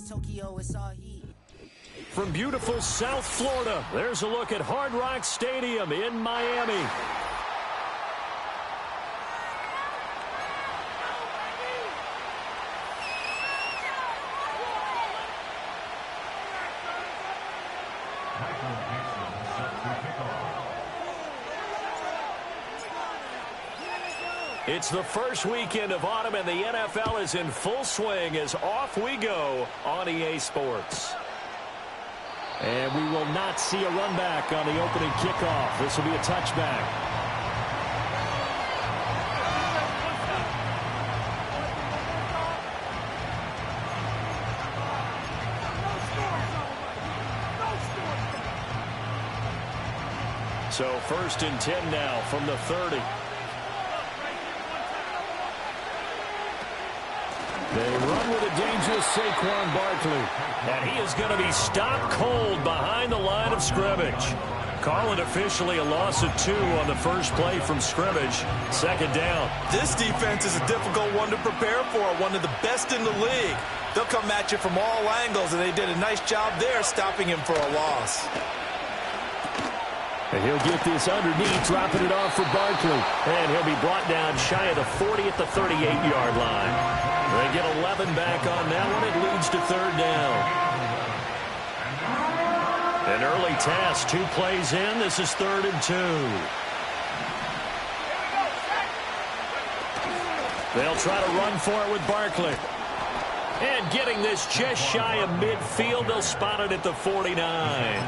Tokyo, it's all heat. From beautiful South Florida, there's a look at Hard Rock Stadium in Miami. It's the first weekend of autumn, and the NFL is in full swing as off we go on EA Sports. And we will not see a run back on the opening kickoff. This will be a touchback. So 1st and 10 now from the 30. They run with a dangerous Saquon Barkley. And he is going to be stopped cold behind the line of scrimmage. Call it officially a loss of 2 on the first play from scrimmage. 2nd down. This defense is a difficult one to prepare for, one of the best in the league. They'll come at you from all angles, and they did a nice job there stopping him for a loss. And he'll get this underneath, dropping it off for Barkley. And he'll be brought down shy of the 40 at the 38-yard line. They get 11 back on that one. It leads to 3rd down. An early task, 2 plays in. This is 3rd and 2. They'll try to run for it with Barkley. And getting this just shy of midfield, they'll spot it at the 49.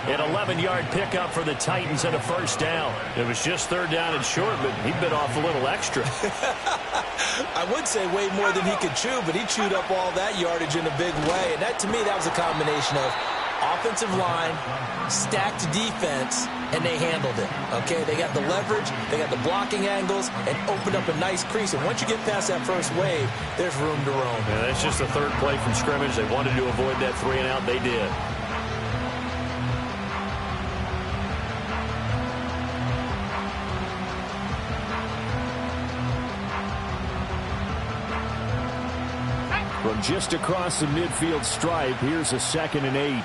An 11-yard pickup for the Titans and a 1st down. It was just 3rd down and short, but he bit off a little extra. I would say way more than he could chew, but he chewed up all that yardage in a big way. And that, to me, that was a combination of offensive line, stacked defense, and they handled it. Okay, they got the leverage, they got the blocking angles, and opened up a nice crease. And once you get past that first wave, there's room to roam. Yeah, that's just the 3rd play from scrimmage. They wanted to avoid that 3-and-out. They did. From just across the midfield stripe, here's a 2nd and 8.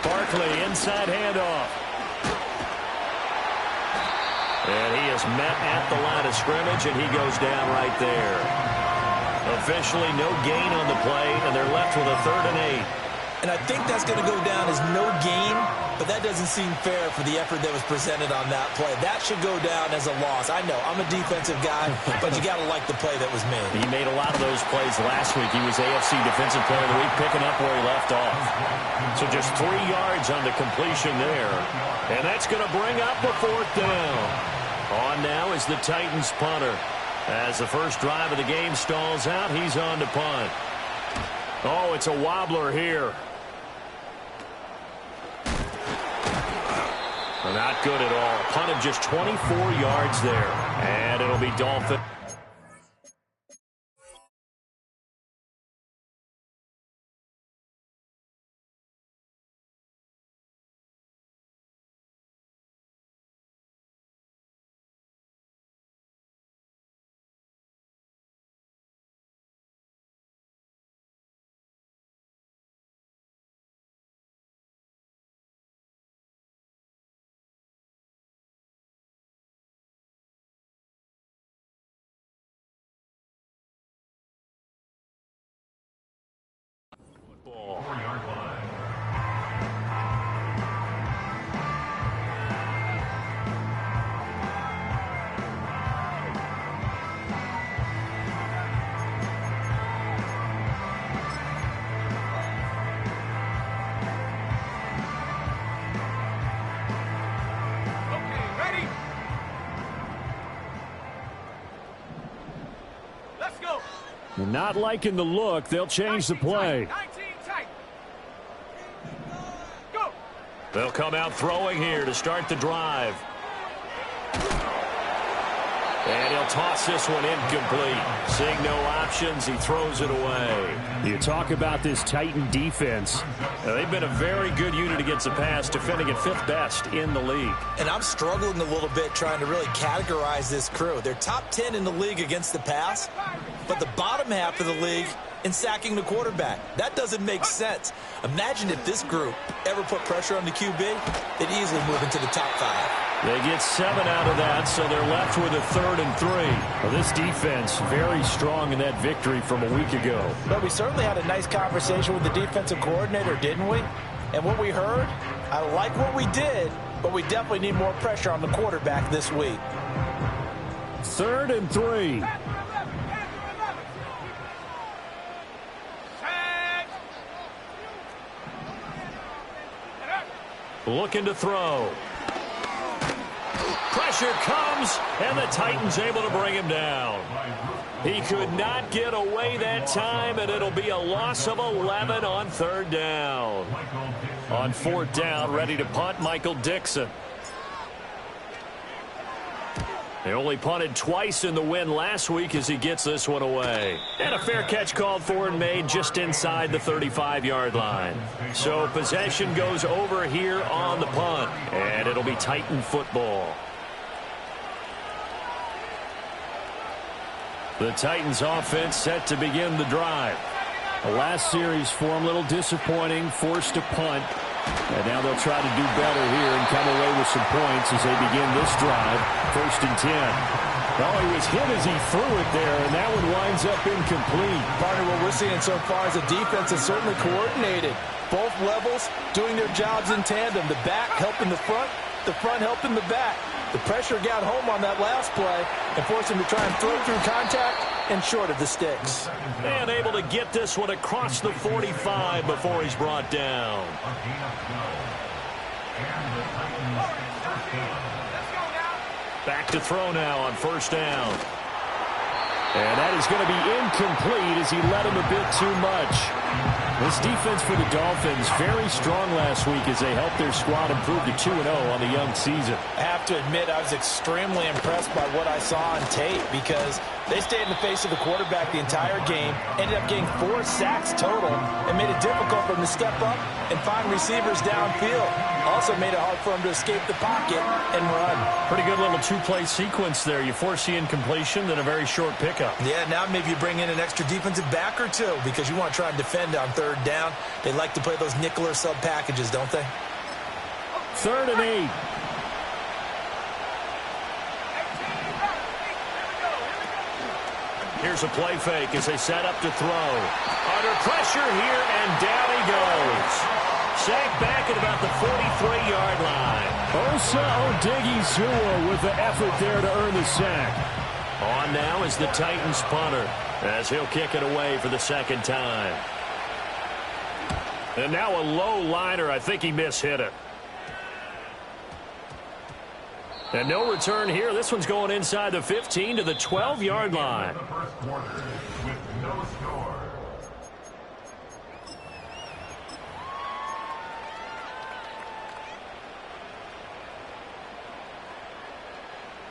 Barkley, inside handoff. And he is met at the line of scrimmage, and he goes down right there. Officially no gain on the play, and they're left with a 3rd and 8. And I think that's going to go down as no gain, but that doesn't seem fair for the effort that was presented on that play. That should go down as a loss. I know, I'm a defensive guy, but you got to like the play that was made. He made a lot of those plays last week. He was AFC Defensive Player of the Week, picking up where he left off. So just 3 yards on the completion there. And that's going to bring up a 4th down. On now is the Titans punter. As the first drive of the game stalls out, he's on to punt. Oh, it's a wobbler here. Not good at all. Punt of just 24 yards there. And it'll be Dolphin. Ball. 4-yard line. Okay, ready? Let's go. Not liking the look. They'll change the play. 19 tight. Go. They'll come out throwing here to start the drive. And he'll toss this one incomplete. Seeing no options, he throws it away. You talk about this Titan defense. They've been a very good unit against the pass, defending at 5th best in the league. And I'm struggling a little bit trying to really categorize this crew. They're top 10 in the league against the pass, but the bottom bottom half of the league in sacking the quarterback. That doesn't make sense. Imagine if this group ever put pressure on the QB, they'd easily move into the top 5. They get 7 out of that, so they're left with a 3rd and 3. Well, this defense very strong in that victory from a week ago. But we certainly had a nice conversation with the defensive coordinator, didn't we? And what we heard, I like what we did, but we definitely need more pressure on the quarterback this week. 3rd and 3. Looking to throw. Pressure comes, and the Titans able to bring him down. He could not get away that time, and it'll be a loss of 11 on 3rd down. On 4th down, ready to punt, Michael Dixon. They only punted twice in the win last week as he gets this one away. And a fair catch called for and made just inside the 35-yard line. So possession goes over here on the punt, and it'll be Titan football. The Titans offense set to begin the drive. The last series for them a little disappointing, forced to punt. And now they'll try to do better here and come away with some points as they begin this drive. 1st and 10. Oh, he was hit as he threw it there, and that one winds up incomplete. Partner, what we're seeing so far is the defense is certainly coordinated. Both levels doing their jobs in tandem. The back helping the front helping the back. The pressure got home on that last play and forced him to try and throw through contact and short of the sticks. And able to get this one across the 45 before he's brought down. Back to throw now on 1st down. And that is going to be incomplete as he led him a bit too much. This defense for the Dolphins very strong last week as they helped their squad improve to 2-0 on the young season. I have to admit, I was extremely impressed by what I saw on tape because they stayed in the face of the quarterback the entire game, ended up getting 4 sacks total, and made it difficult for him to step up and find receivers downfield. Also made it hard for him to escape the pocket and run. Pretty good little 2-play sequence there. You force the incompletion, then a very short pickup. Yeah, now maybe you bring in an extra defensive back or two because you want to try and defend on 3rd down. They like to play those nickel or sub packages, don't they? 3rd and 8. Here's a play fake as they set up to throw. Under pressure here, and down he goes. Sacked back at about the 43-yard line. Osa Odighizuwa with the effort there to earn the sack. On now is the Titans punter as he'll kick it away for the 2nd time. And now a low liner. I think he mishit it. And no return here. This one's going inside the 15 to the 12-yard line.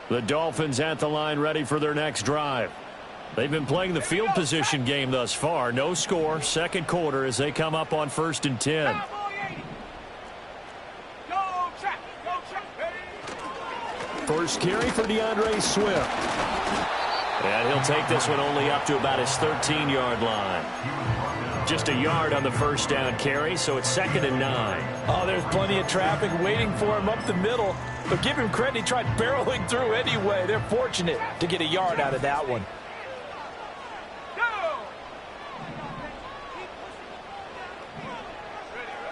The Dolphins at the line ready for their next drive. They've been playing the field position game thus far. No score, 2nd quarter as they come up on 1st and 10. First carry for DeAndre Swift. And he'll take this one only up to about his 13-yard line. Just a yard on the 1st down carry, so it's 2nd and 9. Oh, there's plenty of traffic waiting for him up the middle. But give him credit, he tried barreling through anyway. They're fortunate to get a yard out of that one.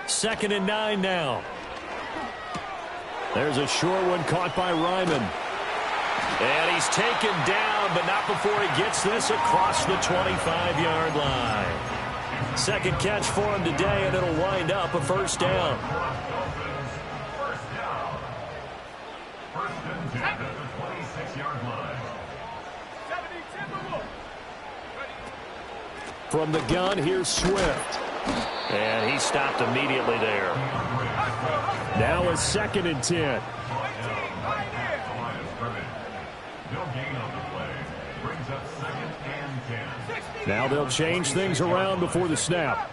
2nd and 9 now. There's a short one caught by Ryman. And he's taken down, but not before he gets this across the 25-yard line. 2nd catch for him today, and it'll wind up a 1st down. From the gun, here's Swift. And he stopped immediately there. Now a 2nd and 10. Now they'll change things around before the snap.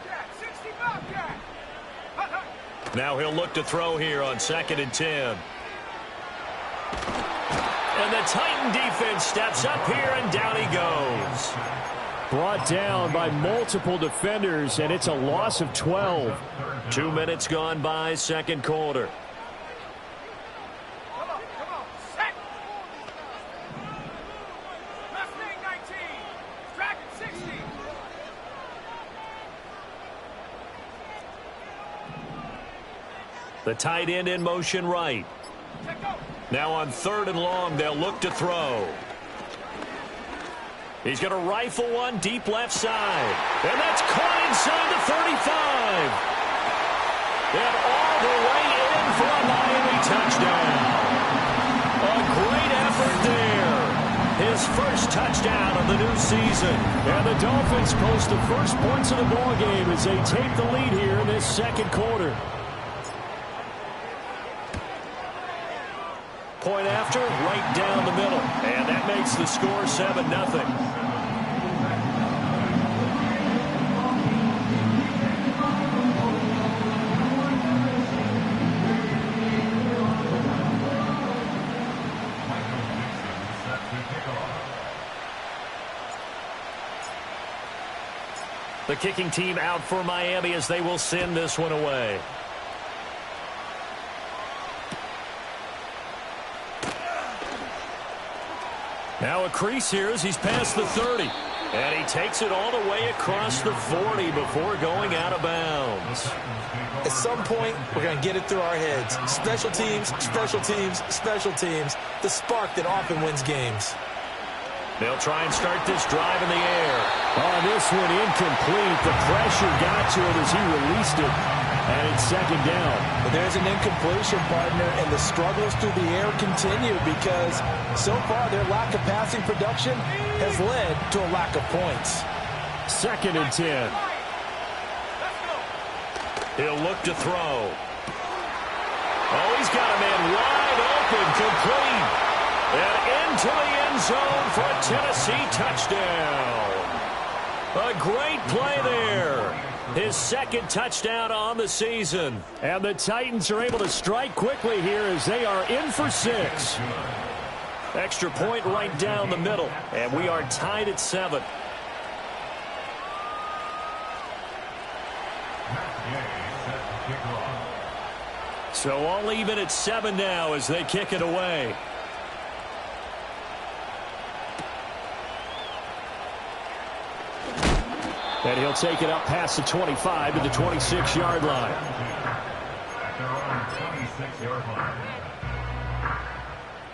Now he'll look to throw here on 2nd and 10. And the Titan defense steps up here, and down he goes. Brought down by multiple defenders, and it's a loss of 12. 2 minutes gone by, second quarter. Come on, set. Left wing 19. Track at 60. The tight end in motion right. Check out. Now on 3rd and long, they'll look to throw. He's going to rifle one deep left side. And that's caught inside the 35. And all the way in for a Miami touchdown. A great effort there. His first touchdown of the new season. And the Dolphins post the first points of the ball game as they take the lead here in this second quarter. Point after, right down the middle. And that makes the score 7-0. The kicking team out for Miami as they will send this one away. Now a crease here as he's past the 30. And he takes it all the way across the 40 before going out of bounds. At some point, we're going to get it through our heads. Special teams, special teams, special teams. The spark that often wins games. They'll try and start this drive in the air. Oh, this one incomplete. The pressure got to him as he released it. And it's second down. But there's an incompletion, partner, and the struggles through the air continue because so far their lack of passing production has led to a lack of points. 2nd and 10. He'll look to throw. Oh, he's got a man wide open, complete. And into the end zone for a Tennessee touchdown. A great play there. His second touchdown on the season. And the Titans are able to strike quickly here as they are in for 6. Extra point right down the middle. And we are tied at 7. So all even at 7 now as they kick it away. And he'll take it up past the 25 to the 26-yard line.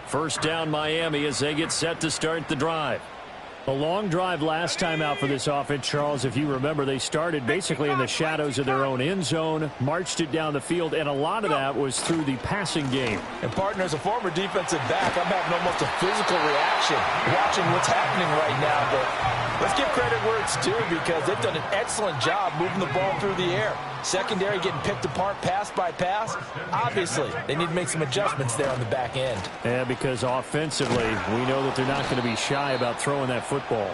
First down Miami as they get set to start the drive. A long drive last time out for this offense, Charles. If you remember, they started basically in the shadows of their own end zone, marched it down the field, and a lot of that was through the passing game. And, partner, as a former defensive back, I'm having almost a physical reaction watching what's happening right now. But let's give credit where it's due because they've done an excellent job moving the ball through the air. Secondary getting picked apart pass by pass. Obviously, they need to make some adjustments there on the back end. Yeah, because offensively, we know that they're not going to be shy about throwing that football.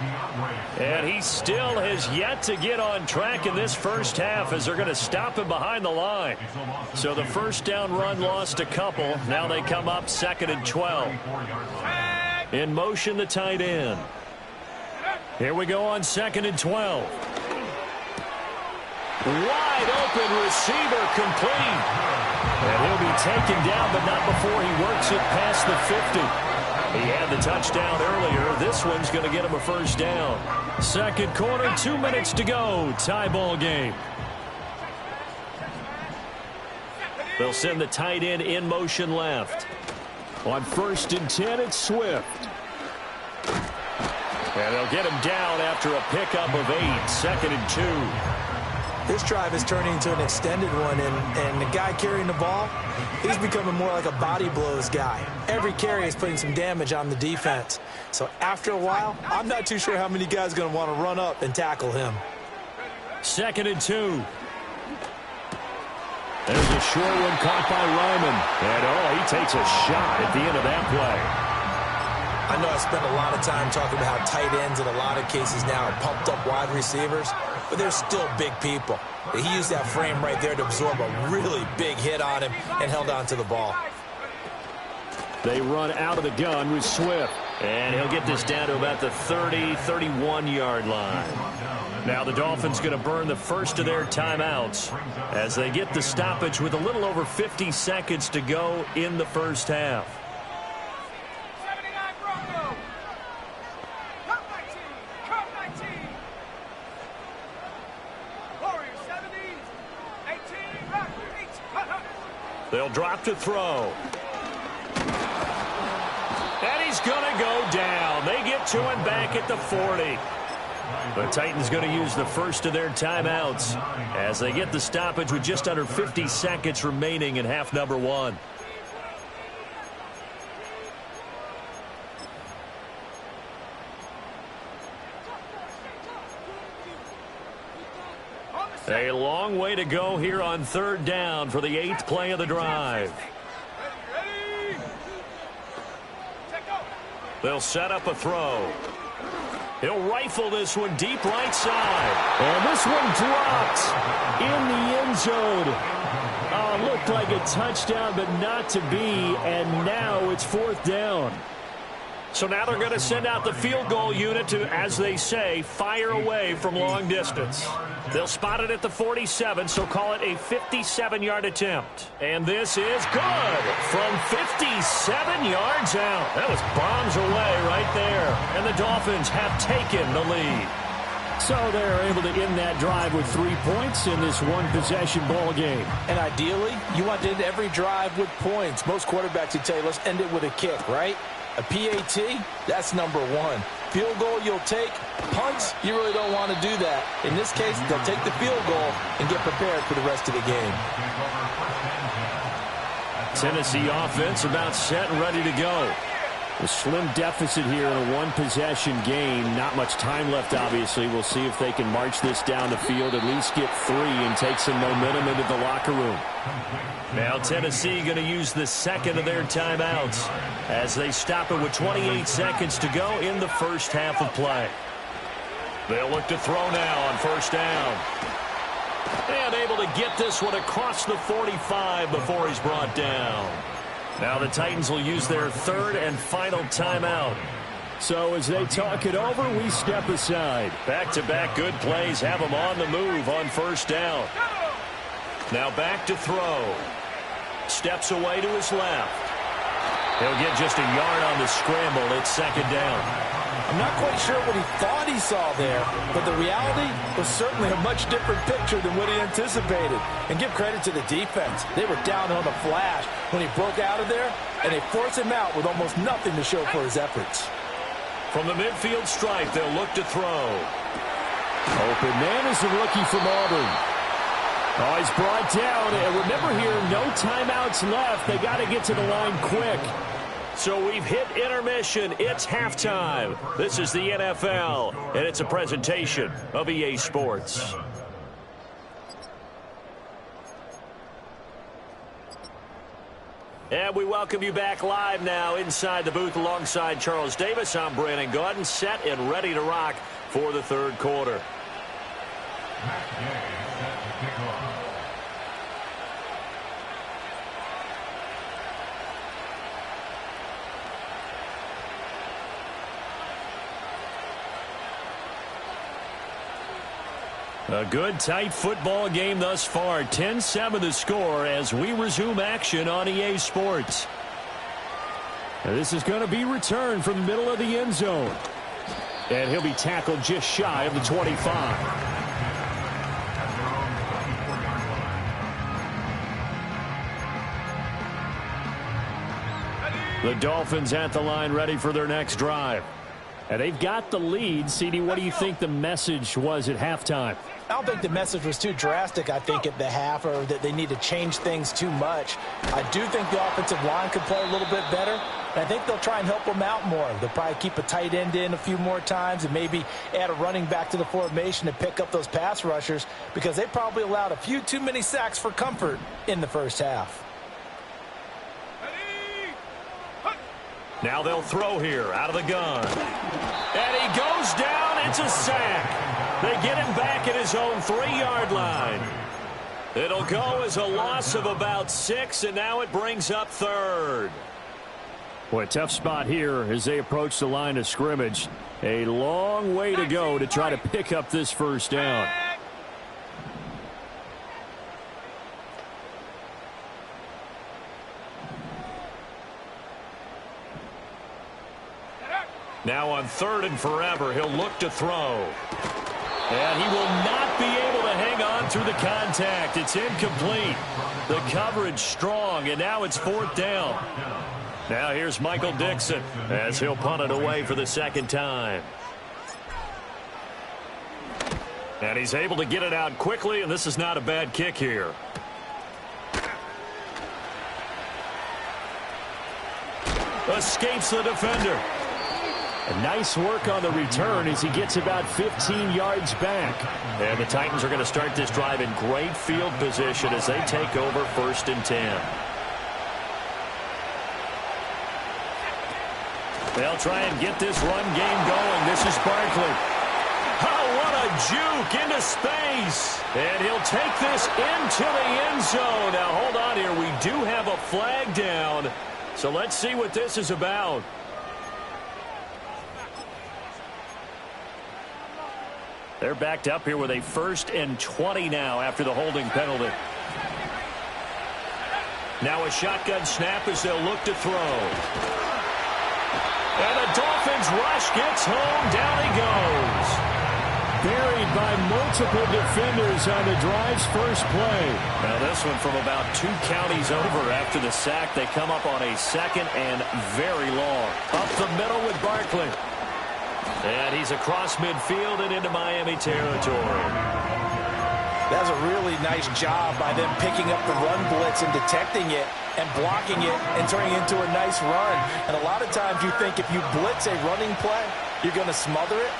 And he still has yet to get on track in this first half as they're going to stop him behind the line. So the first down run lost a couple. Now they come up 2nd and 12. In motion, the tight end. Here we go on 2nd and 12. Wide open receiver complete. And he'll be taken down, but not before he works it past the 50. He had the touchdown earlier. This one's going to get him a first down. Second quarter, 2 minutes to go. Tie ball game. They'll send the tight end in motion left. On 1st and 10, it's Swift. And they'll get him down after a pickup of 8. 2nd and 2. This drive is turning into an extended one, and the guy carrying the ball, he's becoming more like a body blows guy. Every carry is putting some damage on the defense. So after a while, I'm not too sure how many guys are going to want to run up and tackle him. 2nd and 2. There's a short one caught by Ryman. And, he takes a shot at the end of that play. I know I spend a lot of time talking about how tight ends in a lot of cases now are pumped up wide receivers, but they're still big people. He used that frame right there to absorb a really big hit on him and held on to the ball. They run out of the gun with Swift. And he'll get this down to about the 30, 31-yard line. Now the Dolphins going to burn the first of their timeouts as they get the stoppage with a little over 50 seconds to go in the first half. 79 Bronco. Come 19. Come 19. Warriors 70. 18. Rock 8. They'll drop to throw. And he's going to go down. They get to him back at the 40. The Titans going to use the first of their timeouts as they get the stoppage with just under 50 seconds remaining in half number one. A long way to go here on third down for the 8th play of the drive. They'll set up a throw. He'll rifle this one deep right side. And this one dropped in the end zone. Looked like a touchdown, but not to be. And now it's fourth down. So now they're going to send out the field goal unit to, as they say, fire away from long distance. They'll spot it at the 47, so call it a 57-yard attempt. And this is good from 57 yards out. That was bombs away right there. And the Dolphins have taken the lead. So they're able to end that drive with 3 points in this one-possession ball game. And ideally, you want to end every drive with points. Most quarterbacks would tell you, let's end it with a kick, right? A PAT, that's number one. Field goal you'll take. Punts, you really don't want to do that. In this case, they'll take the field goal and get prepared for the rest of the game. Tennessee offense about set and ready to go. A slim deficit here in a one-possession game. Not much time left, obviously. We'll see if they can march this down the field, at least get 3, and take some momentum into the locker room. Now Tennessee going to use the second of their timeouts as they stop it with 28 seconds to go in the first half of play. They'll look to throw now on first down. And able to get this one across the 45 before he's brought down. Now the Titans will use their third and final timeout. So as they talk it over, we step aside. Back-to-back good plays have them on the move on first down. Now back to throw. Steps away to his left. He'll get just a yard on the scramble. It's second down. I'm not quite sure what he thought he saw there, but the reality was certainly a much different picture than what he anticipated. And give credit to the defense. They were down on the flash when he broke out of there, and they forced him out with almost nothing to show for his efforts. From the midfield stripe, they'll look to throw. Open man is the rookie from Auburn. Oh, he's brought down. And remember here, no timeouts left. They got to get to the line quick. So we've hit intermission. It's halftime. This is the NFL, and it's a presentation of EA Sports. And we welcome you back live now inside the booth alongside Charles Davis. I'm Brandon Gaudin, set and ready to rock for the third quarter. A good, tight football game thus far. 10-7 the score as we resume action on EA Sports. Now this is going to be returned from the middle of the end zone. And he'll be tackled just shy of the 25. The Dolphins at the line ready for their next drive. And they've got the lead. CD, what do you think the message was at halftime? I don't think the message was too drastic, I think, at the half, or that they need to change things too much. I do think the offensive line could play a little bit better, and I think they'll try and help them out more. They'll probably keep a tight end in a few more times and maybe add a running back to the formation to pick up those pass rushers, because they probably allowed a few too many sacks for comfort in the first half. Now they'll throw here out of the gun. And he goes down. It's a sack. They get him back at his own 3-yard line. It'll go as a loss of about 6, and now it brings up third. Boy, tough spot here as they approach the line of scrimmage. A long way to go to try to pick up this first down. Now on 3rd and forever, he'll look to throw. And he will not be able to hang on through the contact. It's incomplete. The coverage strong, and now it's 4th down. Now here's Michael Dixon as he'll punt it away for the 2nd time. And he's able to get it out quickly, and this is not a bad kick here. Escapes the defender. A nice work on the return as he gets about 15 yards back. And the Titans are going to start this drive in great field position as they take over 1st and 10. They'll try and get this run game going. This is Barkley. Oh, what a juke into space. And he'll take this into the end zone. Now, hold on here. We do have a flag down. So let's see what this is about. They're backed up here with a 1st and 20 now after the holding penalty. Now a shotgun snap as they'll look to throw. And the Dolphins rush gets home. Down he goes. Buried by multiple defenders on the drive's first play. Now this one from about 2 counties over after the sack. They come up on a 2nd and very long. Up the middle with Barkley. And he's across midfield and into Miami territory. That was a really nice job by them picking up the run blitz and detecting it and blocking it and turning it into a nice run. And a lot of times you think if you blitz a running play, you're going to smother it.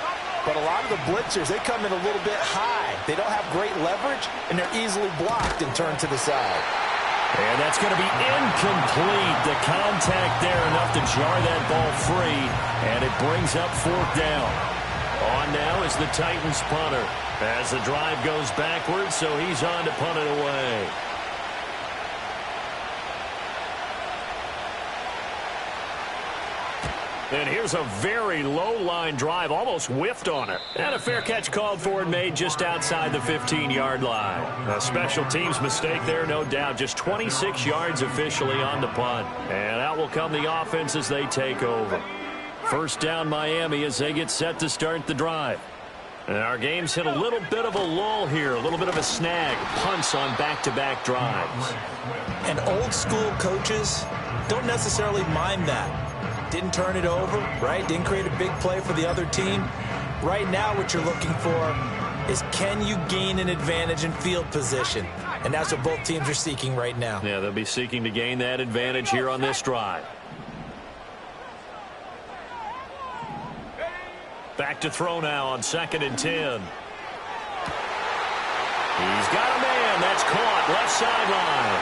But a lot of the blitzers, they come in a little bit high. They don't have great leverage, and they're easily blocked and turned to the side. And that's going to be incomplete. The contact there enough to jar that ball free, and it brings up 4th down. On now is the Titans punter as the drive goes backwards, so he's on to punt it away. And here's a very low-line drive, almost whiffed on it. And a fair catch called for and made just outside the 15-yard line. A special teams mistake there, no doubt. Just 26 yards officially on the punt. And out will come the offense as they take over. 1st down Miami as they get set to start the drive. And our game's hit a little bit of a lull here, a little bit of a snag. Punts on back-to-back drives. And old-school coaches don't necessarily mind that. Didn't turn it over, right? Didn't create a big play for the other team. Right now what you're looking for is can you gain an advantage in field position? And that's what both teams are seeking right now. Yeah, they'll be seeking to gain that advantage here on this drive. Back to throw now on 2nd and 10. He's got a man. That's caught left sideline.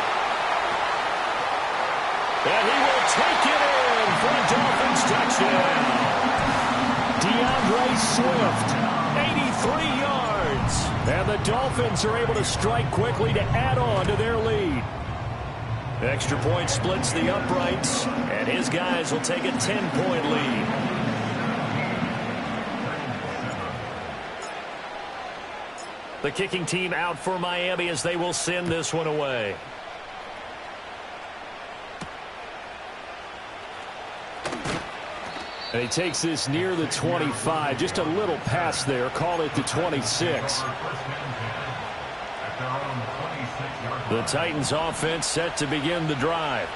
And he will take it in for a Dolphins touchdown. DeAndre Swift, 83 yards. And the Dolphins are able to strike quickly to add on to their lead. Extra point splits the uprights, and his guys will take a 10-point lead. The kicking team out for Miami as they will send this one away. And he takes this near the 25. Just a little pass there. Call it the 26. The Titans offense set to begin the drive.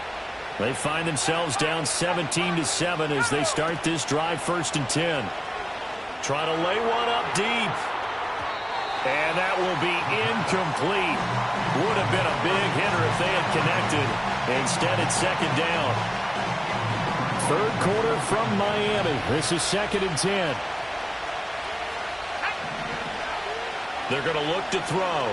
They find themselves down 17-7 as they start this drive 1st and 10. Try to lay one up deep. And that will be incomplete. Would have been a big hitter if they had connected. Instead, it's 2nd down. 3rd quarter from Miami. This is 2nd and 10. They're going to look to throw.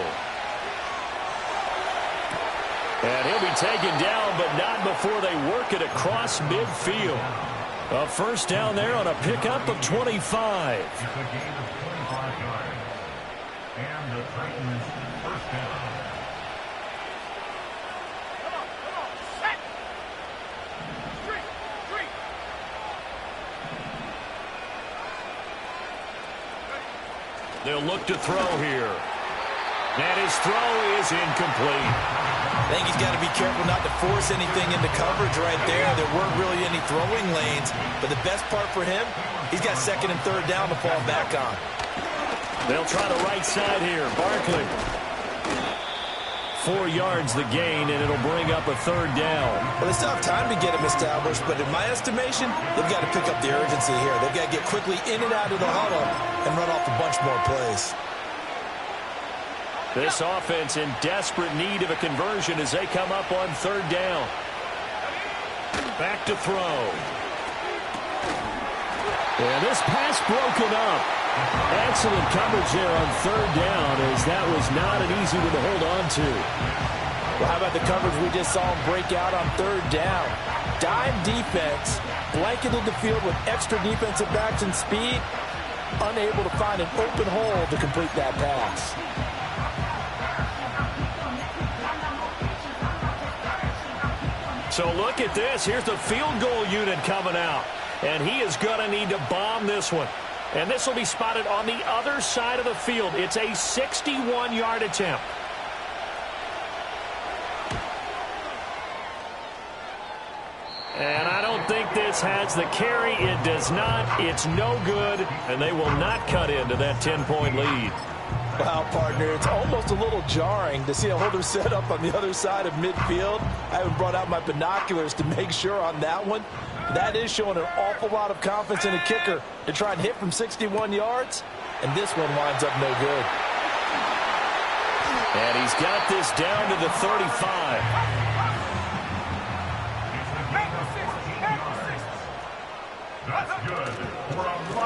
And he'll be taken down, but not before they work it across midfield. A 1st down there on a pickup of 25. And the Titans 1st down. They'll look to throw here. And his throw is incomplete. I think he's got to be careful not to force anything into coverage right there. There weren't really any throwing lanes. But the best part for him, he's got second and third down to fall back on. They'll try the right side here. Barkley. 4 yards the gain, and it'll bring up a third down. Well, they still have time to get him established, but in my estimation, they've got to pick up the urgency here. They've got to get quickly in and out of the huddle and run off a bunch more plays. This offense in desperate need of a conversion as they come up on third down. Back to throw. And this pass broken up. Excellent coverage there on third down, as that was not an easy one to hold on to. Well, how about the coverage we just saw him break out on third down? Dime defense, blanketed the field with extra defensive backs and speed, unable to find an open hole to complete that pass. So look at this. Here's the field goal unit coming out. And he is going to need to bomb this one. And this will be spotted on the other side of the field. It's a 61-yard attempt. And I don't think this has the carry. It does not. It's no good. And they will not cut into that 10-point lead. Wow, partner, it's almost a little jarring to see a holder set up on the other side of midfield. I haven't brought out my binoculars to make sure on that one. That is showing an awful lot of confidence in a kicker to try and hit from 61 yards. And this one winds up no good. And he's got this down to the 35.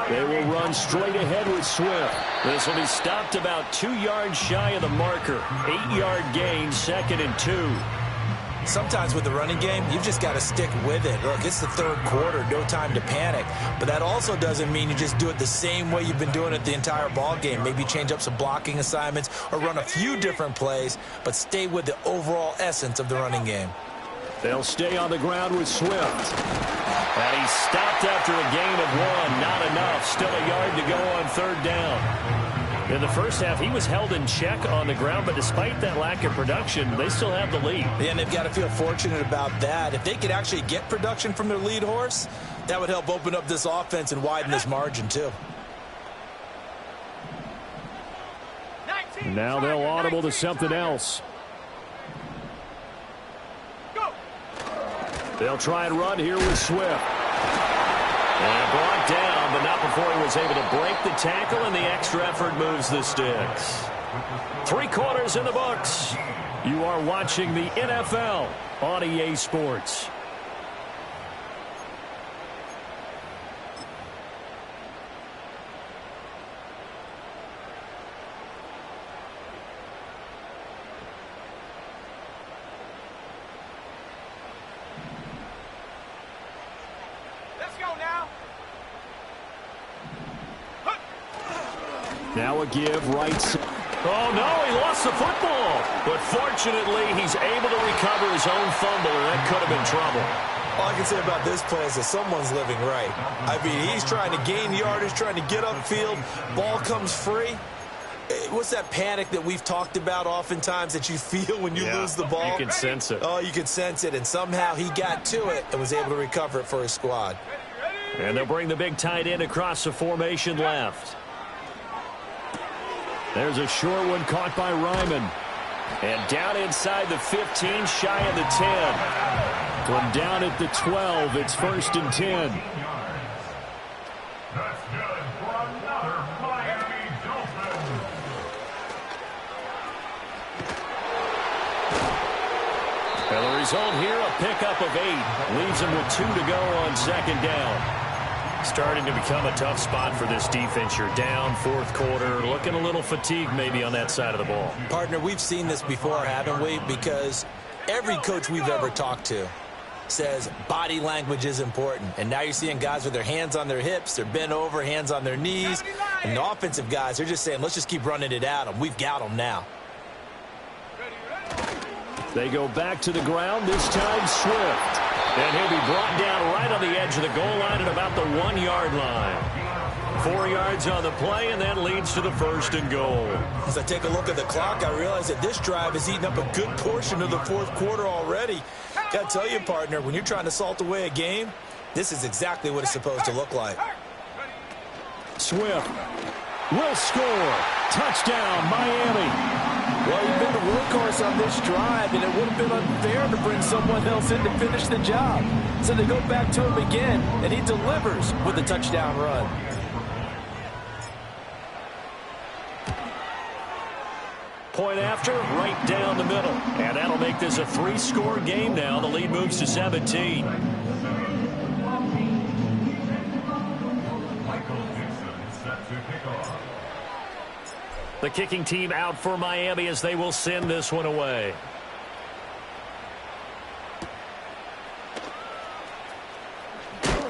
They will run straight ahead with Swift. This will be stopped about 2 yards shy of the marker. 8-yard gain, 2nd and 2. Sometimes with the running game, you've just got to stick with it. Look, it's the third quarter, no time to panic. But that also doesn't mean you just do it the same way you've been doing it the entire ball game. Maybe change up some blocking assignments or run a few different plays, but stay with the overall essence of the running game. They'll stay on the ground with Swift. And he's stopped after a gain of 1. Not enough. Still a yard to go on third down. In the first half, he was held in check on the ground, but despite that lack of production, they still have the lead. Yeah, and they've got to feel fortunate about that. If they could actually get production from their lead horse, that would help open up this offense and widen this margin, too. Now they'll audible to something else. They'll try and run here with Swift. And brought down, but not before he was able to break the tackle, and the extra effort moves the sticks. 3 quarters in the books. You are watching the NFL on EA Sports. Now a give right. Oh, no, he lost the football. But fortunately, he's able to recover his own fumble, and that could have been trouble. All I can say about this play is that someone's living right. I mean, he's trying to gain yardage, trying to get upfield. Ball comes free. What's that panic that we've talked about oftentimes that you feel when you lose the ball? You can sense it. Oh, you can sense it, and somehow he got to it and was able to recover it for his squad. And they'll bring the big tight end across the formation left. There's a short one caught by Ryman. And down inside the 15, shy of the 10. From down at the 12, it's 1st and 10. That's good for another Miami Dolphin. And the result here, a pickup of 8. Leaves him with 2 to go on 2nd down. Starting to become a tough spot for this defense. You're down 4th quarter, looking a little fatigued maybe on that side of the ball. Partner, we've seen this before, haven't we? Because every coach we've ever talked to says body language is important. And now you're seeing guys with their hands on their hips, they're bent over, hands on their knees. And the offensive guys, they're just saying, let's just keep running it at them. We've got them now. They go back to the ground, this time Swift. And he'll be brought down right on the edge of the goal line at about the 1-yard line. 4 yards on the play, and that leads to the 1st and goal. As I take a look at the clock, I realize that this drive has eaten up a good portion of the 4th quarter already. Got to tell you, partner, when you're trying to salt away a game, this is exactly what it's supposed to look like. Swift will score. Touchdown, Miami. Well, you've been the workhorse on this drive, and it would have been unfair to bring someone else in to finish the job. So they go back to him again, and he delivers with a touchdown run. Point after, right down the middle. And that'll make this a 3-score game now. The lead moves to 17. The kicking team out for Miami as they will send this one away.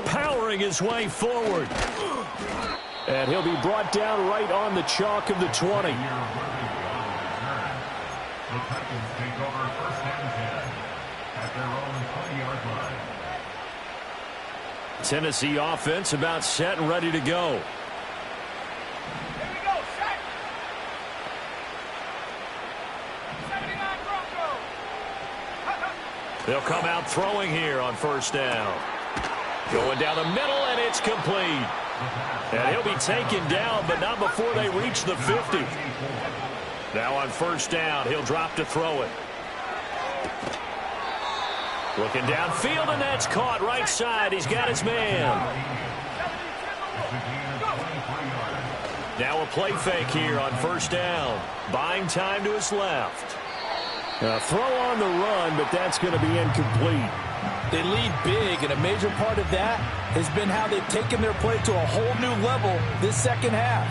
Powering his way forward. And he'll be brought down right on the chalk of the 20. The Titans take over 1st and 10 at their own 20-yard line. Tennessee offense about set and ready to go. Here we go, set. 79 Broncos. They'll come out throwing here on 1st down. Going down the middle, and it's complete. And he'll be taken down, but not before they reach the 50. Now on 1st down, he'll drop to throw it. Looking downfield, and that's caught right side. He's got his man. Now a play fake here on 1st down. Buying time to his left. Throw on the run, but that's going to be incomplete. They lead big, and a major part of that has been how they've taken their play to a whole new level this second half.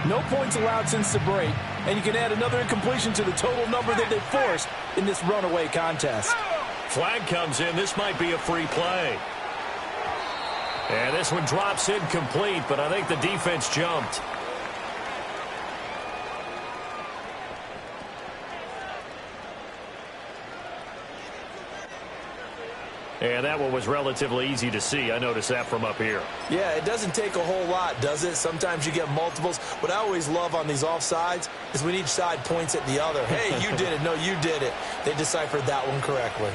No points allowed since the break, and you can add another incompletion to the total number that they've forced in this runaway contest. Flag comes in. This might be a free play. And this one drops incomplete, but I think the defense jumped. And that one was relatively easy to see. I noticed that from up here. Yeah, it doesn't take a whole lot, does it? Sometimes you get multiples. What I always love on these offsides is when each side points at the other. Hey, you did it. No, you did it. They deciphered that one correctly.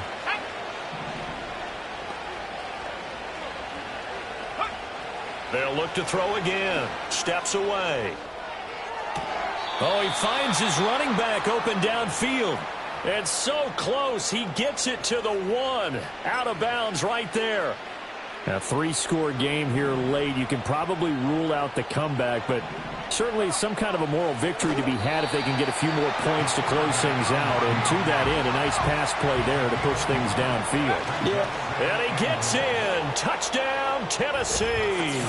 They'll look to throw again. Steps away. Oh, he finds his running back open downfield. And so close, he gets it to the 1. Out of bounds right there. A 3-score game here late. You can probably rule out the comeback, but certainly some kind of a moral victory to be had if they can get a few more points to close things out. And to that end, a nice pass play there to push things downfield. Yeah. And he gets in. Touchdown, Tennessee.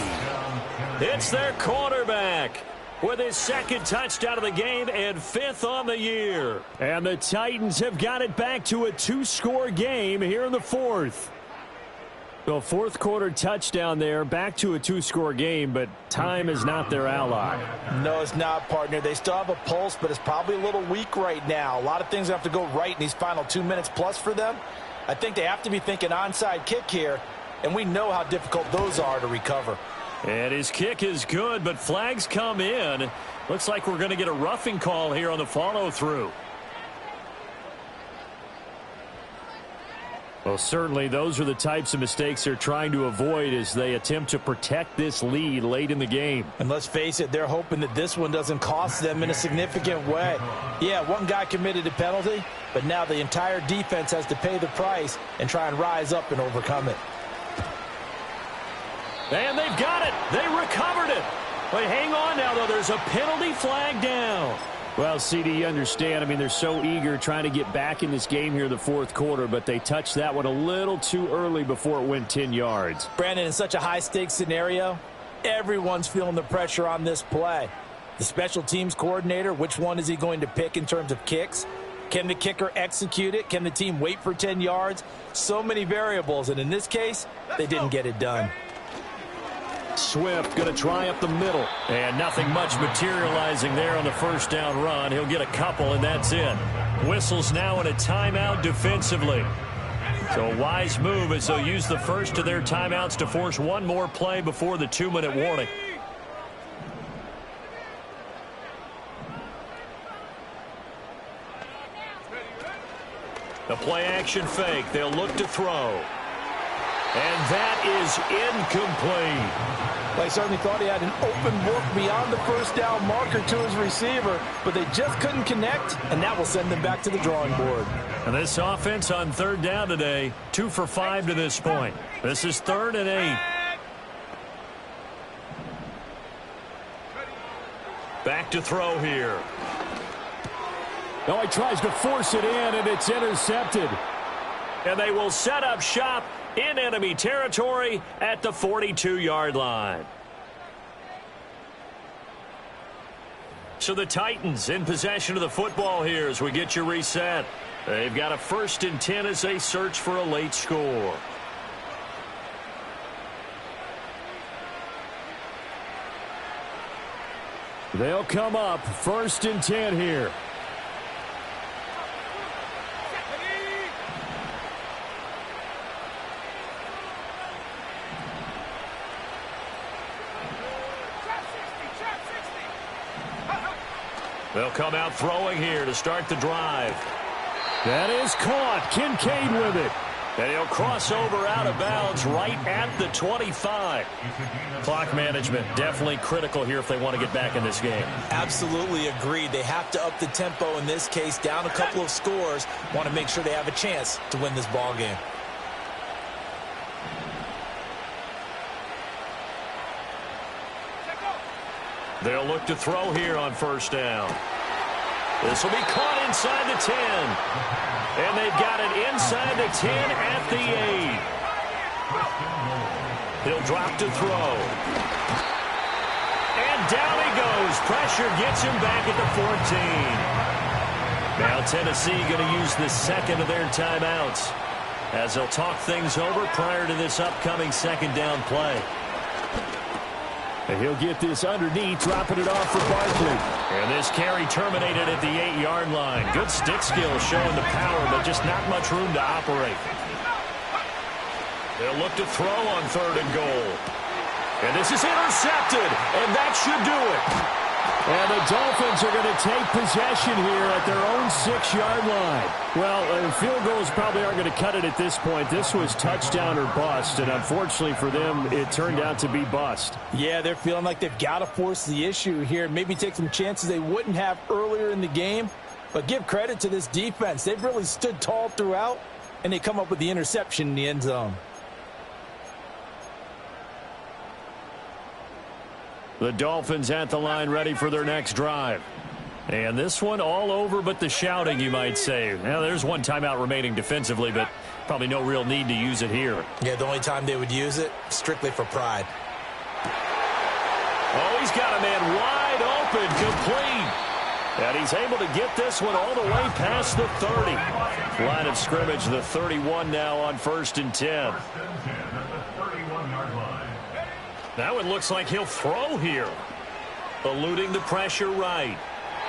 It's their quarterback with his 2nd touchdown of the game and 5th on the year. And the Titans have got it back to a 2-score game here in the 4th. The 4th quarter touchdown there, back to a 2-score game, but time is not their ally. No, it's not, partner. They still have a pulse, but it's probably a little weak right now. A lot of things have to go right in these final 2 minutes plus for them. I think they have to be thinking onside kick here, and we know how difficult those are to recover. And his kick is good, but flags come in. Looks like we're going to get a roughing call here on the follow-through. Well, certainly those are the types of mistakes they're trying to avoid as they attempt to protect this lead late in the game. And let's face it, they're hoping that this one doesn't cost them in a significant way. Yeah, one guy committed a penalty, but now the entire defense has to pay the price and try and rise up and overcome it. And they've got it. They recovered it. But hang on now, though. There's a penalty flag down. Well, CD, you understand. I mean, they're so eager trying to get back in this game here in the 4th quarter, but they touched that one a little too early before it went 10 yards. Brandon, in such a high-stakes scenario, everyone's feeling the pressure on this play. The special teams coordinator, which one is he going to pick in terms of kicks? Can the kicker execute it? Can the team wait for 10 yards? So many variables, and in this case, they didn't get it done. Swift going to try up the middle. And nothing much materializing there on the 1st down run. He'll get a couple, and that's it. Whistles now in a timeout defensively. So a wise move as they'll use the first of their timeouts to force one more play before the 2-minute warning. The play-action fake. They'll look to throw. And that is incomplete. Well, he certainly thought he had an open look beyond the first down marker to his receiver, but they just couldn't connect, and that will send them back to the drawing board. And this offense on third down today, 2 for 5 to this point. This is 3rd and 8. Back to throw here. No, he tries to force it in, and it's intercepted. And they will set up shop in enemy territory at the 42-yard line. So the Titans in possession of the football here as we get you reset. They've got a 1st and 10 as they search for a late score. They'll come up 1st and 10 here. They'll come out throwing here to start the drive. That is caught. Kincaid with it. And he'll cross over out of bounds right at the 25. Clock management definitely critical here if they want to get back in this game. Absolutely agreed. They have to up the tempo in this case, down a couple of scores. Want to make sure they have a chance to win this ball game. They'll look to throw here on 1st down. This will be caught inside the 10. And they've got it inside the 10 at the 8. He'll drop to throw. And down he goes. Pressure gets him back at the 14. Now Tennessee going to use the 2nd of their timeouts as they'll talk things over prior to this upcoming 2nd down play. And he'll get this underneath, dropping it off for Barkley. And this carry terminated at the 8-yard line. Good stick skills showing the power, but just not much room to operate. They'll look to throw on 3rd and goal. And this is intercepted, and that should do it. And the Dolphins are going to take possession here at their own 6-yard line. Well, field goals probably aren't going to cut it at this point. This was touchdown or bust, and unfortunately for them, it turned out to be bust. Yeah, they're feeling like they've got to force the issue here. Maybe take some chances they wouldn't have earlier in the game. But give credit to this defense. They've really stood tall throughout, and they come up with the interception in the end zone. The Dolphins at the line ready for their next drive. And this one all over but the shouting, you might say. Now, there's one timeout remaining defensively, but probably no real need to use it here. Yeah, the only time they would use it, strictly for pride. Oh, he's got a man wide open, complete. And he's able to get this one all the way past the 30. Line of scrimmage, the 31 now on 1st and 10. That one looks like he'll throw here. Eluding the pressure right.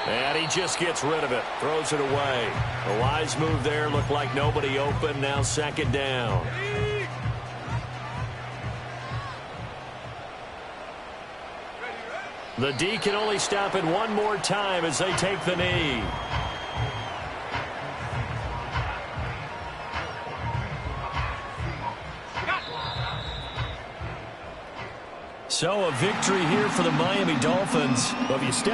And he just gets rid of it. Throws it away. A wise move there. Looked like nobody open. Now 2nd down. The D can only stop it one more time as they take the knee. So a victory here for the Miami Dolphins. Well, if you step